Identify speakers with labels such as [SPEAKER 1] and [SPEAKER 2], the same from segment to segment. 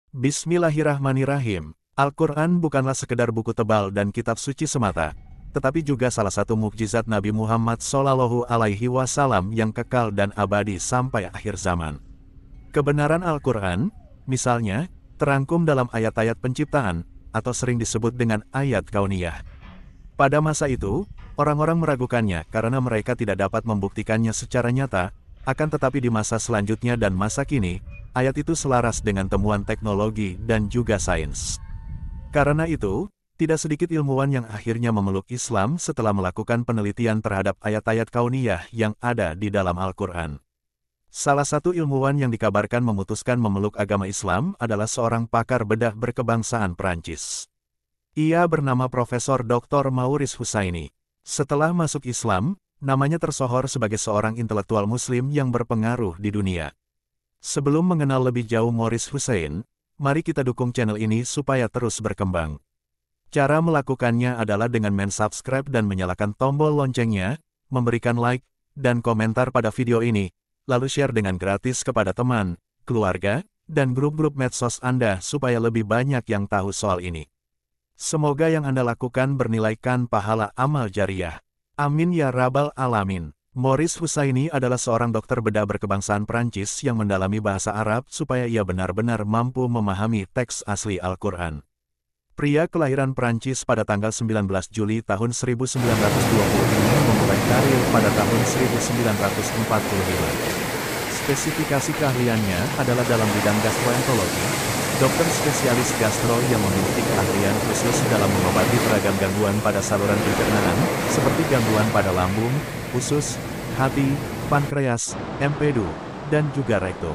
[SPEAKER 1] Bismillahirrahmanirrahim. Al-Quran bukanlah sekedar buku tebal dan kitab suci semata, tetapi juga salah satu mukjizat Nabi Muhammad SAW yang kekal dan abadi sampai akhir zaman. Kebenaran Al-Quran, misalnya, terangkum dalam ayat-ayat penciptaan, atau sering disebut dengan ayat kauniyah. Pada masa itu, orang-orang meragukannya karena mereka tidak dapat membuktikannya secara nyata, akan tetapi di masa selanjutnya dan masa kini, ayat itu selaras dengan temuan teknologi dan juga sains. Karena itu, tidak sedikit ilmuwan yang akhirnya memeluk Islam setelah melakukan penelitian terhadap ayat-ayat kauniyah yang ada di dalam Al-Quran. Salah satu ilmuwan yang dikabarkan memutuskan memeluk agama Islam adalah seorang pakar bedah berkebangsaan Prancis. Ia bernama Profesor Dr. Maurice Hussaini. Setelah masuk Islam, namanya tersohor sebagai seorang intelektual Muslim yang berpengaruh di dunia. Sebelum mengenal lebih jauh Maurice Hussain, mari kita dukung channel ini supaya terus berkembang. Cara melakukannya adalah dengan subscribe dan menyalakan tombol loncengnya, memberikan like, dan komentar pada video ini, lalu share dengan gratis kepada teman, keluarga, dan grup-grup medsos Anda supaya lebih banyak yang tahu soal ini. Semoga yang Anda lakukan bernilaikan pahala amal jariah. Amin ya rabbal alamin. Maurice Hussaini adalah seorang dokter bedah berkebangsaan Prancis yang mendalami bahasa Arab supaya ia benar-benar mampu memahami teks asli Al-Quran. Pria kelahiran Prancis pada tanggal 19 Juli tahun 1920 ini memulai karir pada tahun 1945. Spesifikasi keahliannya adalah dalam bidang gastroenterologi, dokter spesialis gastro yang memiliki keahlian khusus dalam mengobati beragam gangguan pada saluran pencernaan, seperti gangguan pada lambung, usus, hati, pankreas, empedu, dan juga rektum.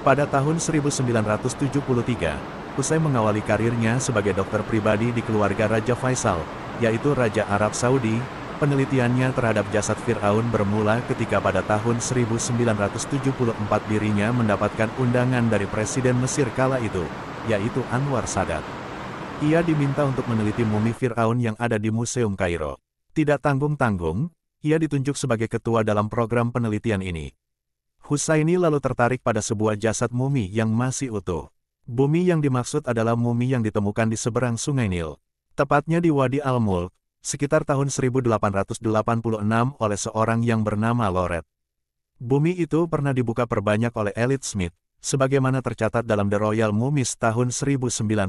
[SPEAKER 1] Pada tahun 1973, usai mengawali karirnya sebagai dokter pribadi di keluarga Raja Faisal, yaitu Raja Arab Saudi, penelitiannya terhadap jasad Fir'aun bermula ketika pada tahun 1974 dirinya mendapatkan undangan dari Presiden Mesir kala itu, yaitu Anwar Sadat. Ia diminta untuk meneliti mumi Fir'aun yang ada di Museum Kairo. Tidak tanggung-tanggung, ia ditunjuk sebagai ketua dalam program penelitian ini. Hussaini lalu tertarik pada sebuah jasad mumi yang masih utuh. Mumi yang dimaksud adalah mumi yang ditemukan di seberang Sungai Nil, tepatnya di Wadi Al-Mulk, sekitar tahun 1886 oleh seorang yang bernama Loret. Mumi itu pernah dibuka perbanyak oleh Elliot Smith, sebagaimana tercatat dalam The Royal Mummies tahun 1912.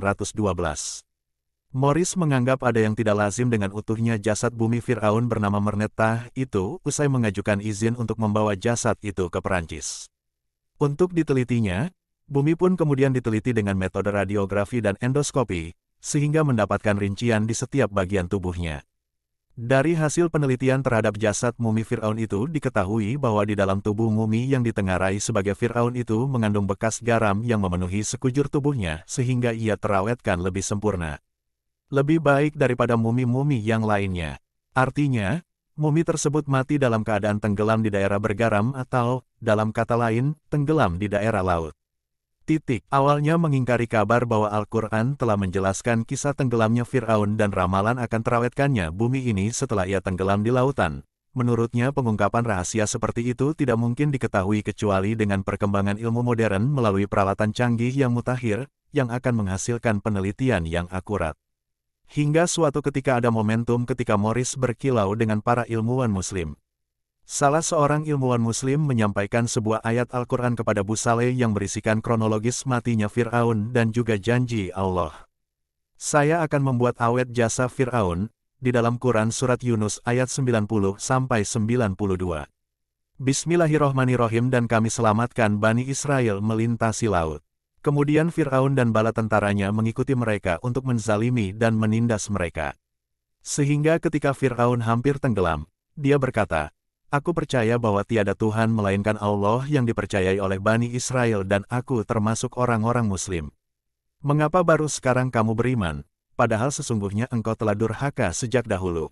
[SPEAKER 1] Maurice menganggap ada yang tidak lazim dengan utuhnya jasad mumi Fir'aun bernama Merneptah itu usai mengajukan izin untuk membawa jasad itu ke Perancis. Untuk ditelitinya, mumi pun kemudian diteliti dengan metode radiografi dan endoskopi, sehingga mendapatkan rincian di setiap bagian tubuhnya. Dari hasil penelitian terhadap jasad mumi Fir'aun itu diketahui bahwa di dalam tubuh mumi yang ditengarai sebagai Fir'aun itu mengandung bekas garam yang memenuhi sekujur tubuhnya sehingga ia terawetkan lebih sempurna. Lebih baik daripada mumi-mumi yang lainnya. Artinya, mumi tersebut mati dalam keadaan tenggelam di daerah bergaram atau, dalam kata lain, tenggelam di daerah laut. Awalnya mengingkari kabar bahwa Al-Quran telah menjelaskan kisah tenggelamnya Fir'aun dan ramalan akan terawetkannya bumi ini setelah ia tenggelam di lautan. Menurutnya pengungkapan rahasia seperti itu tidak mungkin diketahui kecuali dengan perkembangan ilmu modern melalui peralatan canggih yang mutakhir, yang akan menghasilkan penelitian yang akurat. Hingga suatu ketika ada momentum ketika Maurice berkilau dengan para ilmuwan Muslim. Salah seorang ilmuwan Muslim menyampaikan sebuah ayat Al-Quran kepada Busaleh yang berisikan kronologis matinya Fir'aun dan juga janji Allah. Saya akan membuat awet jasa Fir'aun, di dalam Quran Surat Yunus ayat 90-92. Bismillahirrohmanirrohim dan kami selamatkan Bani Israel melintasi laut. Kemudian Fir'aun dan bala tentaranya mengikuti mereka untuk menzalimi dan menindas mereka. Sehingga ketika Fir'aun hampir tenggelam, dia berkata, "Aku percaya bahwa tiada Tuhan melainkan Allah yang dipercayai oleh Bani Israel dan aku termasuk orang-orang Muslim. Mengapa baru sekarang kamu beriman, padahal sesungguhnya engkau telah durhaka sejak dahulu?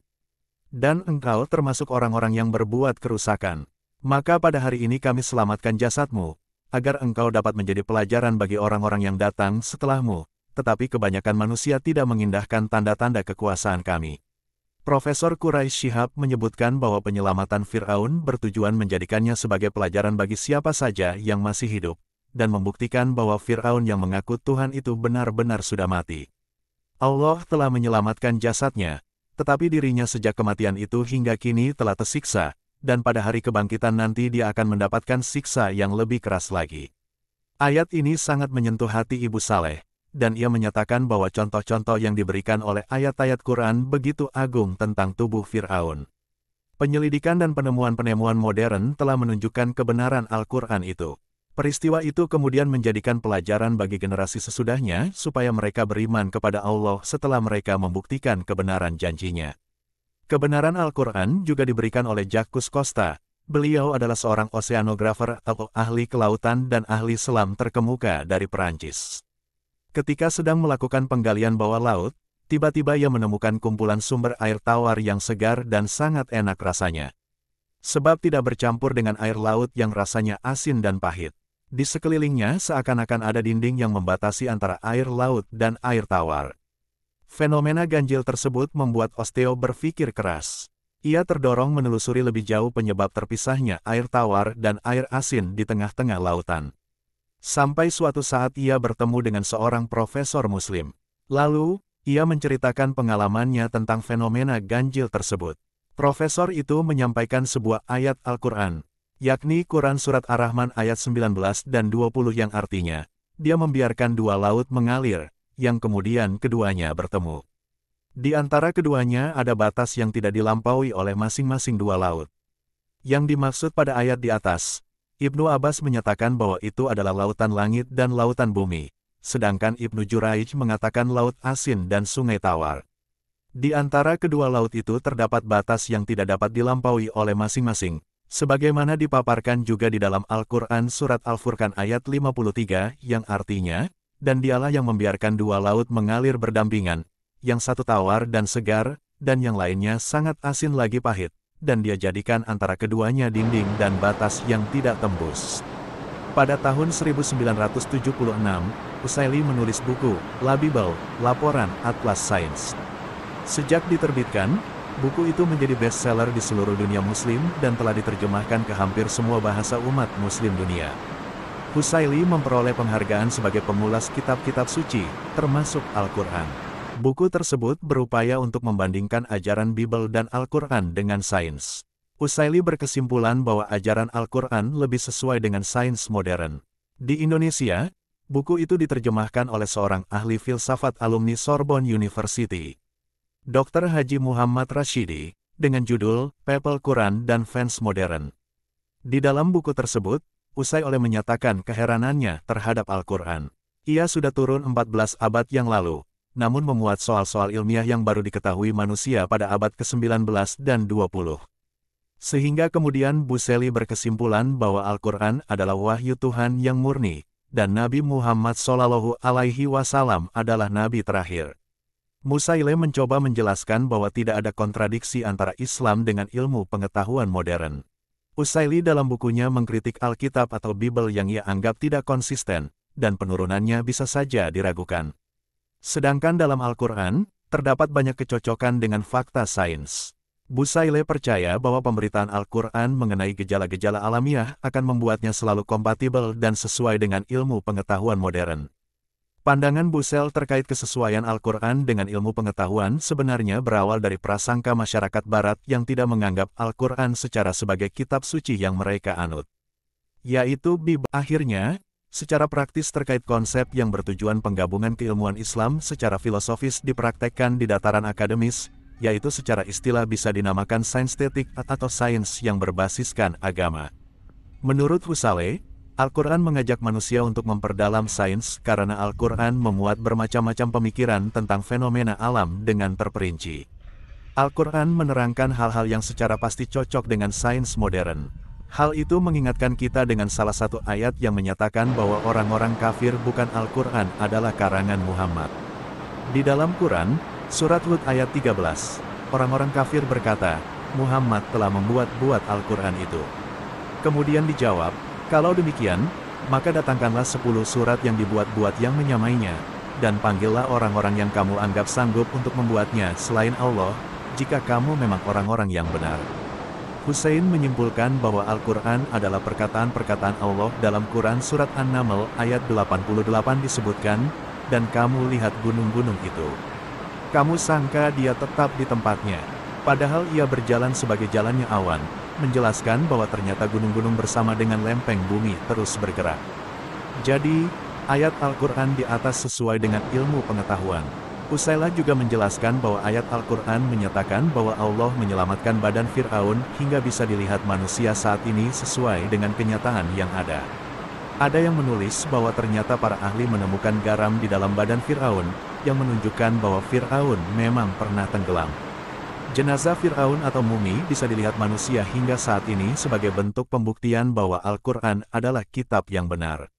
[SPEAKER 1] Dan engkau termasuk orang-orang yang berbuat kerusakan. Maka pada hari ini kami selamatkan jasadmu, agar engkau dapat menjadi pelajaran bagi orang-orang yang datang setelahmu, tetapi kebanyakan manusia tidak mengindahkan tanda-tanda kekuasaan kami." Profesor Quraish Shihab menyebutkan bahwa penyelamatan Fir'aun bertujuan menjadikannya sebagai pelajaran bagi siapa saja yang masih hidup, dan membuktikan bahwa Fir'aun yang mengaku Tuhan itu benar-benar sudah mati. Allah telah menyelamatkan jasadnya, tetapi dirinya sejak kematian itu hingga kini telah tersiksa, dan pada hari kebangkitan nanti dia akan mendapatkan siksa yang lebih keras lagi. Ayat ini sangat menyentuh hati Ibu Saleh, dan ia menyatakan bahwa contoh-contoh yang diberikan oleh ayat-ayat Quran begitu agung tentang tubuh Fir'aun. Penyelidikan dan penemuan-penemuan modern telah menunjukkan kebenaran Al-Quran itu. Peristiwa itu kemudian menjadikan pelajaran bagi generasi sesudahnya supaya mereka beriman kepada Allah setelah mereka membuktikan kebenaran janjinya. Kebenaran Al-Quran juga diberikan oleh Jacques Costa. Beliau adalah seorang oceanografer atau ahli kelautan dan ahli selam terkemuka dari Perancis. Ketika sedang melakukan penggalian bawah laut, tiba-tiba ia menemukan kumpulan sumber air tawar yang segar dan sangat enak rasanya. Sebab tidak bercampur dengan air laut yang rasanya asin dan pahit. Di sekelilingnya seakan-akan ada dinding yang membatasi antara air laut dan air tawar. Fenomena ganjil tersebut membuat Osteo berpikir keras. Ia terdorong menelusuri lebih jauh penyebab terpisahnya air tawar dan air asin di tengah-tengah lautan. Sampai suatu saat ia bertemu dengan seorang profesor Muslim. Lalu, ia menceritakan pengalamannya tentang fenomena ganjil tersebut. Profesor itu menyampaikan sebuah ayat Al-Quran, yakni Quran Surat Ar-Rahman ayat 19 dan 20 yang artinya, dia membiarkan dua laut mengalir, yang kemudian keduanya bertemu. Di antara keduanya ada batas yang tidak dilampaui oleh masing-masing dua laut. Yang dimaksud pada ayat di atas, Ibnu Abbas menyatakan bahwa itu adalah lautan langit dan lautan bumi, sedangkan Ibnu Juraij mengatakan laut asin dan sungai tawar. Di antara kedua laut itu terdapat batas yang tidak dapat dilampaui oleh masing-masing, sebagaimana dipaparkan juga di dalam Al-Quran Surat Al-Furqan ayat 53 yang artinya, dan dialah yang membiarkan dua laut mengalir berdampingan, yang satu tawar dan segar, dan yang lainnya sangat asin lagi pahit, dan dia jadikan antara keduanya dinding dan batas yang tidak tembus. Pada tahun 1976, Usaili menulis buku, La Bible, Laporan Atlas Sains. Sejak diterbitkan, buku itu menjadi bestseller di seluruh dunia muslim dan telah diterjemahkan ke hampir semua bahasa umat muslim dunia. Usaili memperoleh penghargaan sebagai pemulas kitab-kitab suci, termasuk Al-Quran. Buku tersebut berupaya untuk membandingkan ajaran Bible dan Al-Quran dengan sains. Usaili berkesimpulan bahwa ajaran Al-Quran lebih sesuai dengan sains modern. Di Indonesia, buku itu diterjemahkan oleh seorang ahli filsafat alumni Sorbonne University, Dr. Haji Muhammad Rashidi, dengan judul People Quran dan Fans Modern. Di dalam buku tersebut, Usaili menyatakan keheranannya terhadap Al-Quran. Ia sudah turun 14 abad yang lalu, namun memuat soal-soal ilmiah yang baru diketahui manusia pada abad ke-19 dan 20. Sehingga kemudian Usaili berkesimpulan bahwa Al-Quran adalah wahyu Tuhan yang murni, dan Nabi Muhammad SAW adalah Nabi terakhir. Usaili mencoba menjelaskan bahwa tidak ada kontradiksi antara Islam dengan ilmu pengetahuan modern. Usaili dalam bukunya mengkritik Alkitab atau Bible yang ia anggap tidak konsisten, dan penurunannya bisa saja diragukan. Sedangkan dalam Al-Quran, terdapat banyak kecocokan dengan fakta sains. Usaili percaya bahwa pemberitaan Al-Quran mengenai gejala-gejala alamiah akan membuatnya selalu kompatibel dan sesuai dengan ilmu pengetahuan modern. Pandangan Usaili terkait kesesuaian Al-Quran dengan ilmu pengetahuan sebenarnya berawal dari prasangka masyarakat Barat yang tidak menganggap Al-Quran secara sebagai kitab suci yang mereka anut, yaitu Bible. Akhirnya, secara praktis terkait konsep yang bertujuan penggabungan keilmuan Islam secara filosofis dipraktekkan di dataran akademis, yaitu secara istilah bisa dinamakan sains tetik atau sains yang berbasiskan agama. Menurut Usaili, Al-Quran mengajak manusia untuk memperdalam sains karena Al-Quran memuat bermacam-macam pemikiran tentang fenomena alam dengan terperinci. Al-Quran menerangkan hal-hal yang secara pasti cocok dengan sains modern. Hal itu mengingatkan kita dengan salah satu ayat yang menyatakan bahwa orang-orang kafir bukan Al-Quran adalah karangan Muhammad. Di dalam Quran, Surat Hud ayat 13, orang-orang kafir berkata, Muhammad telah membuat Al-Quran itu. Kemudian dijawab, kalau demikian, maka datangkanlah 10 surat yang dibuat-buat yang menyamainya, dan panggillah orang-orang yang kamu anggap sanggup untuk membuatnya selain Allah, jika kamu memang orang-orang yang benar. Hussein menyimpulkan bahwa Al-Quran adalah perkataan-perkataan Allah dalam Quran Surat An-Naml ayat 88 disebutkan, dan kamu lihat gunung-gunung itu. Kamu sangka dia tetap di tempatnya, padahal ia berjalan sebagai jalannya awan, menjelaskan bahwa ternyata gunung-gunung bersama dengan lempeng bumi terus bergerak. Jadi, ayat Al-Quran di atas sesuai dengan ilmu pengetahuan. Usailah juga menjelaskan bahwa ayat Al-Quran menyatakan bahwa Allah menyelamatkan badan Fir'aun hingga bisa dilihat manusia saat ini sesuai dengan kenyataan yang ada. Ada yang menulis bahwa ternyata para ahli menemukan garam di dalam badan Fir'aun, yang menunjukkan bahwa Fir'aun memang pernah tenggelam. Jenazah Fir'aun atau mumi bisa dilihat manusia hingga saat ini sebagai bentuk pembuktian bahwa Al-Quran adalah kitab yang benar.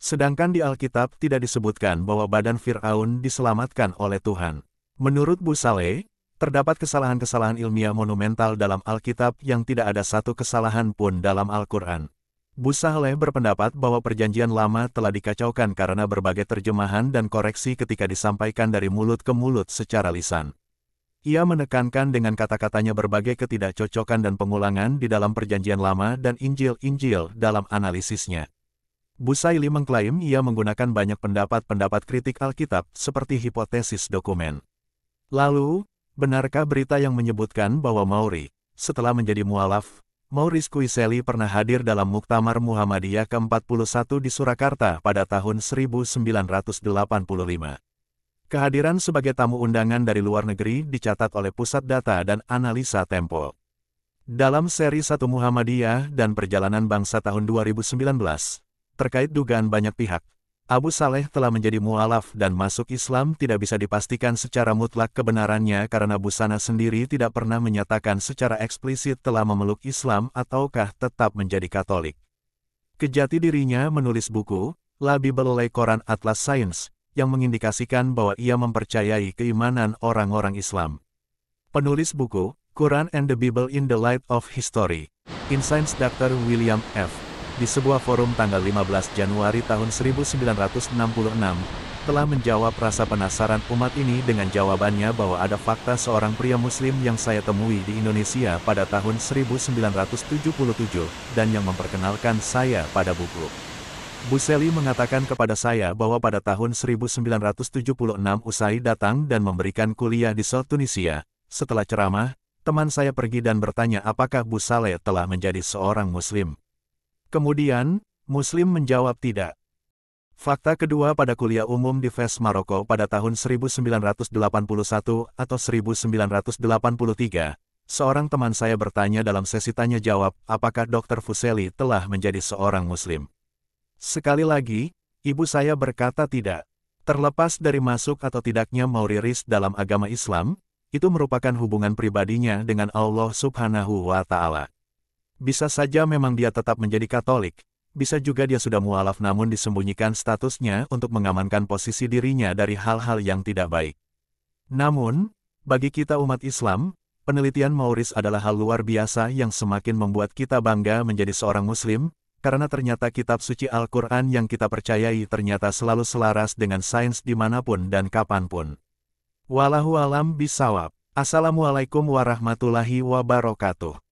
[SPEAKER 1] Sedangkan di Alkitab tidak disebutkan bahwa badan Fir'aun diselamatkan oleh Tuhan. Menurut Bu Saleh, terdapat kesalahan-kesalahan ilmiah monumental dalam Alkitab yang tidak ada satu kesalahan pun dalam Al-Quran. Bu Saleh berpendapat bahwa Perjanjian Lama telah dikacaukan karena berbagai terjemahan dan koreksi ketika disampaikan dari mulut ke mulut secara lisan. Ia menekankan dengan kata-katanya berbagai ketidakcocokan dan pengulangan di dalam Perjanjian Lama dan Injil-Injil dalam analisisnya. Busaili mengklaim ia menggunakan banyak pendapat-pendapat kritik Alkitab seperti hipotesis dokumen. Lalu, benarkah berita yang menyebutkan bahwa Mauri, setelah menjadi mualaf, Maurice Kuiseli pernah hadir dalam Muktamar Muhammadiyah ke-41 di Surakarta pada tahun 1985? Kehadiran sebagai tamu undangan dari luar negeri dicatat oleh Pusat Data dan Analisa Tempo. Dalam seri 1 Muhammadiyah dan Perjalanan Bangsa tahun 2019, terkait dugaan banyak pihak, Abu Saleh telah menjadi mualaf dan masuk Islam tidak bisa dipastikan secara mutlak kebenarannya karena Busana sendiri tidak pernah menyatakan secara eksplisit telah memeluk Islam ataukah tetap menjadi Katolik. Kejati dirinya menulis buku, La Bible Le Quran Atlas Science, yang mengindikasikan bahwa ia mempercayai keimanan orang-orang Islam. Penulis buku, Quran and the Bible in the Light of History, in Science Dr. William F. di sebuah forum tanggal 15 Januari tahun 1966, telah menjawab rasa penasaran umat ini dengan jawabannya bahwa ada fakta seorang pria muslim yang saya temui di Indonesia pada tahun 1977 dan yang memperkenalkan saya pada buku. Buseli mengatakan kepada saya bahwa pada tahun 1976 usai datang dan memberikan kuliah di South Tunisia, setelah ceramah, teman saya pergi dan bertanya apakah Bu Saleh telah menjadi seorang muslim. Kemudian, Muslim menjawab tidak. Fakta kedua pada kuliah umum di Fes, Maroko pada tahun 1981 atau 1983, seorang teman saya bertanya dalam sesi tanya jawab, apakah Dr. Fuseli telah menjadi seorang Muslim. Sekali lagi, ibu saya berkata tidak. Terlepas dari masuk atau tidaknya Mauriris dalam agama Islam, itu merupakan hubungan pribadinya dengan Allah Subhanahu wa Ta'ala. Bisa saja memang dia tetap menjadi Katolik, bisa juga dia sudah mualaf namun disembunyikan statusnya untuk mengamankan posisi dirinya dari hal-hal yang tidak baik. Namun, bagi kita umat Islam, penelitian Maurice adalah hal luar biasa yang semakin membuat kita bangga menjadi seorang Muslim, karena ternyata kitab suci Al-Quran yang kita percayai ternyata selalu selaras dengan sains dimanapun dan kapanpun. Wallahu alam bisawab. Assalamualaikum warahmatullahi wabarakatuh.